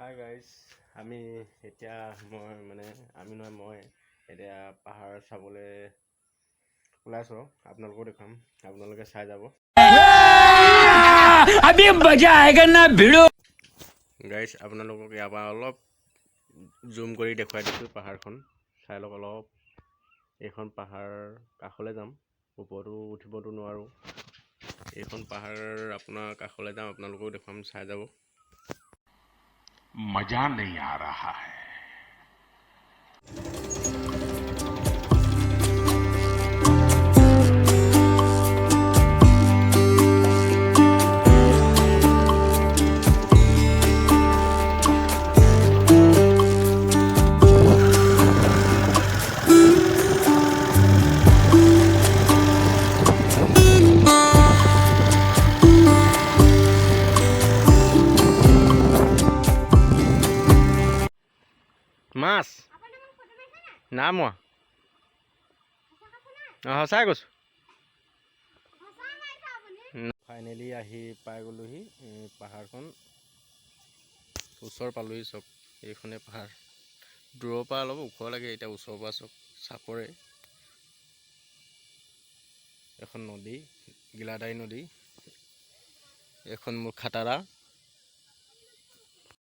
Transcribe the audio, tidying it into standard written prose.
Hi guys, আমি এতিয়া মই এতিয়া পাহাৰ চাবলৈ ওলাইছোঁ। আপোনালোকো দেখাম, আপোনালোকে চাই যাব। গাইজ আপোনালোকক ইয়াৰ পৰা অলপ জুম কৰি দেখুৱাই দিছোঁ পাহাৰখন চাই লওক অলপ। এইখন পাহাৰ কাষলৈ যাম, ওপৰতো উঠিবতো নোৱাৰোঁ। এইখন পাহাৰ আপোনাৰ কাষলৈ যাম, আপোনালোকেও দেখুৱাম, চাই যাব। मजा नहीं आ रहा है। মাছ না মই সঁচাই কৈছোঁ। ফাইনেলি আহি পাই গ'লোহি পাহাৰখন, ওচৰ পালোহি। চব এইখনে পাহাৰ, দূৰৰ পৰা অলপ ওখ লাগে, এতিয়া ওচৰৰ পৰা চব চাপৰে। এখন নদী, গিলাদাৰী নদী, এখন মোৰ খাটাৰা।